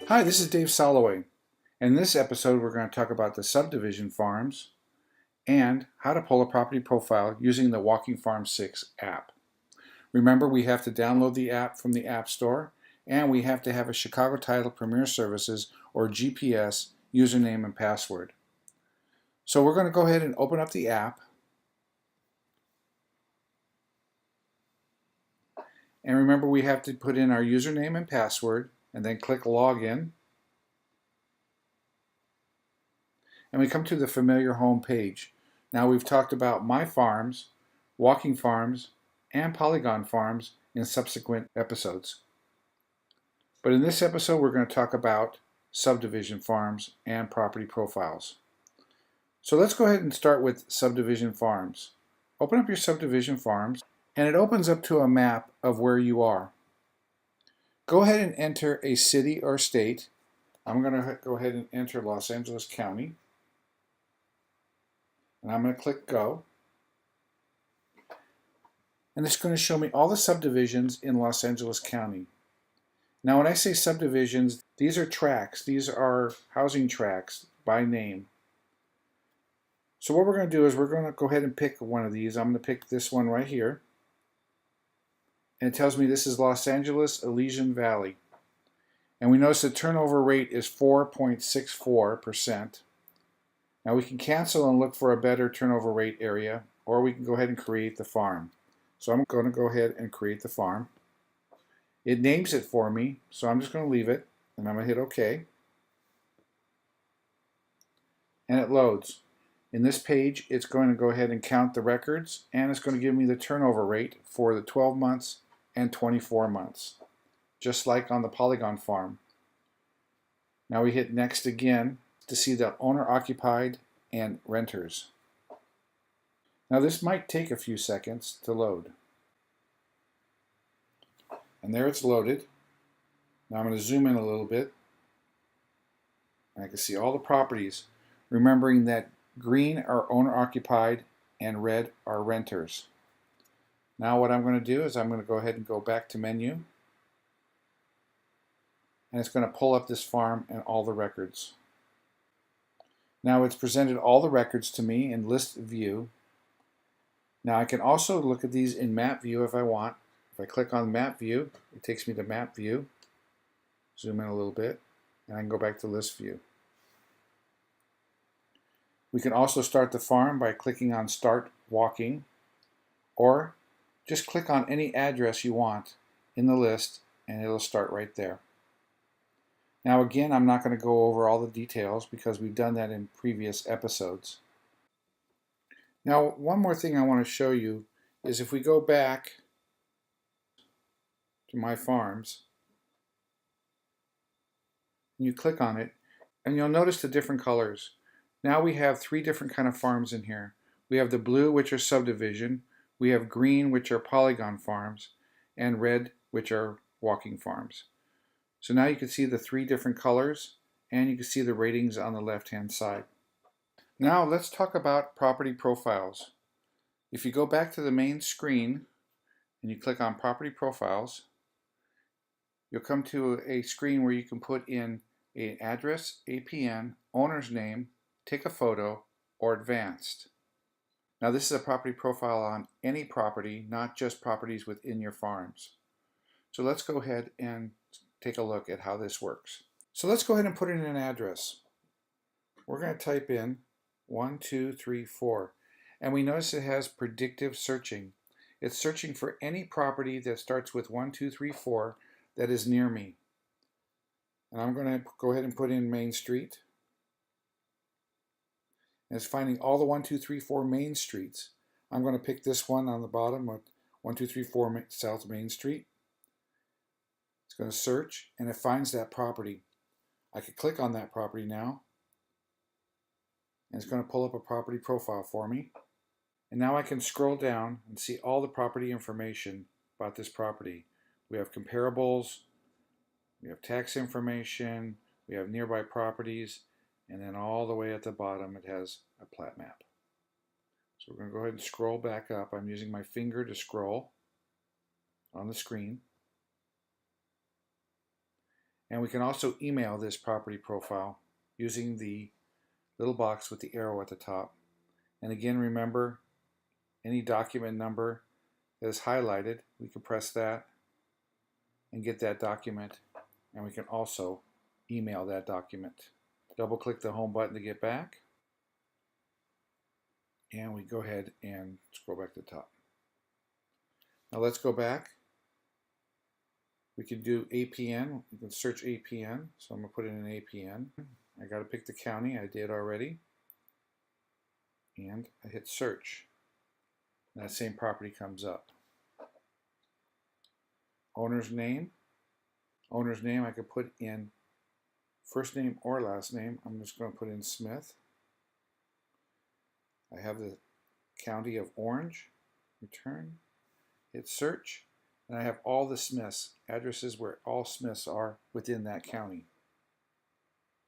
Hi, this is Dave Soloway. In this episode, we're going to talk about the subdivision farms and how to pull a property profile using the Walking Farm 6 app. Remember, we have to download the app from the App Store, and we have to have a Chicago Title Premier Services or GPS username and password. So we're going to go ahead and open up the app. And remember, we have to put in our username and password and then click Login. And we come to the familiar home page. Now we've talked about my farms, walking farms, and polygon farms in subsequent episodes. But in this episode, we're going to talk about subdivision farms and property profiles. So let's go ahead and start with subdivision farms. Open up your subdivision farms, and it opens up to a map of where you are. Go ahead and enter a city or state. I'm going to go ahead and enter Los Angeles County. And I'm going to click Go. And it's going to show me all the subdivisions in Los Angeles County. Now when I say subdivisions, these are tracts. These are housing tracts by name. So what we're going to do is we're going to go ahead and pick one of these. I'm going to pick this one right here. And it tells me this is Los Angeles Elysian Valley. And we notice the turnover rate is 4.64%. Now we can cancel and look for a better turnover rate area, or we can go ahead and create the farm. So I'm going to go ahead and create the farm. It names it for me, so I'm just going to leave it, and I'm going to hit OK. And it loads. In this page, it's going to go ahead and count the records, and it's going to give me the turnover rate for the 12 months and 24 months, just like on the Polygon farm. Now we hit Next again to see the owner-occupied and renters. Now this might take a few seconds to load. And there it's loaded. Now I'm going to zoom in a little bit. And I can see all the properties, remembering that green are owner-occupied and red are renters. Now what I'm going to do is I'm going to go ahead and go back to menu. And it's going to pull up this farm and all the records. Now it's presented all the records to me in list view. Now I can also look at these in map view if I want. If I click on map view, it takes me to map view. Zoom in a little bit, and I can go back to list view. We can also start the farm by clicking on Start Walking, or just click on any address you want in the list and it'll start right there. Now again, I'm not going to go over all the details because we've done that in previous episodes. Now one more thing I want to show you is if we go back to My Farms, and you click on it, and you'll notice the different colors. Now we have three different kind of farms in here. We have the blue, which are subdivision, we have green, which are polygon farms, and red, which are walking farms. So now you can see the three different colors, and you can see the ratings on the left-hand side. Now let's talk about property profiles. If you go back to the main screen and you click on property profiles, you'll come to a screen where you can put in an address, APN, owner's name, take a photo, or advanced. Now this is a property profile on any property, not just properties within your farms. So let's go ahead and take a look at how this works. So let's go ahead and put in an address. We're going to type in 1234, and we notice it has predictive searching. It's searching for any property that starts with 1234 that is near me. And I'm going to go ahead and put in Main Street. And it's finding all the 1234 main streets. I'm going to pick this one on the bottom with 1234 South Main Street. It's going to search, and it finds that property. I could click on that property now, and it's going to pull up a property profile for me. And now I can scroll down and see all the property information about this property. We have comparables, we have tax information, we have nearby properties, and then all the way at the bottom it has a plat map. So we're going to go ahead and scroll back up. I'm using my finger to scroll on the screen. And we can also email this property profile using the little box with the arrow at the top. And again, remember, any document number that is highlighted, we can press that and get that document, and we can also email that document. Double click the home button to get back, and we go ahead and scroll back to the top. Now let's go back. We can do APN. We can search APN. So I'm going to put in an APN. I got to pick the county. I did already. And I hit search. And that same property comes up. Owner's name. Owner's name I could put in first name or last name. I'm just going to put in Smith. I have the county of Orange. Return. Hit search. And I have all the Smiths, addresses where all Smiths are within that county.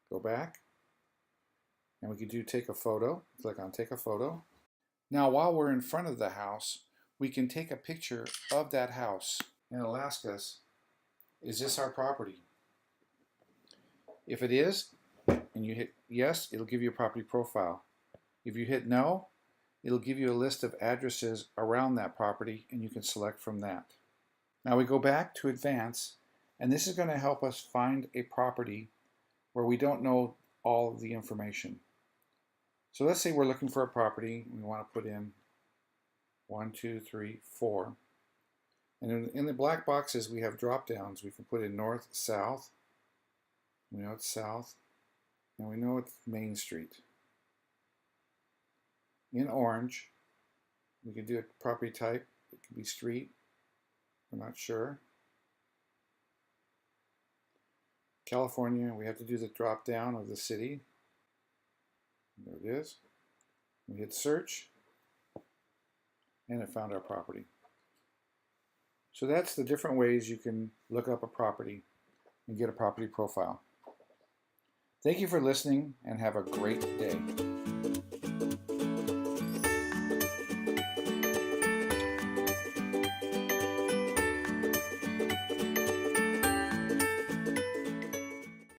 Go back, and we can do take a photo. Click on take a photo. Now while we're in front of the house, we can take a picture of that house, and it'll ask us, is this our property? If it is, and you hit yes, it'll give you a property profile. If you hit no, it'll give you a list of addresses around that property, and you can select from that. Now we go back to advance, and this is going to help us find a property where we don't know all of the information. So let's say we're looking for a property. We want to put in 1, 2, 3, 4. And in the black boxes we have drop downs. We can put in north, south. We know it's south. And we know it's Main Street. In orange, we can do a property type. It could be street. We're not sure. California, we have to do the drop down of the city. There it is. We hit search, and it found our property. So that's the different ways you can look up a property and get a property profile. Thank you for listening, and have a great day.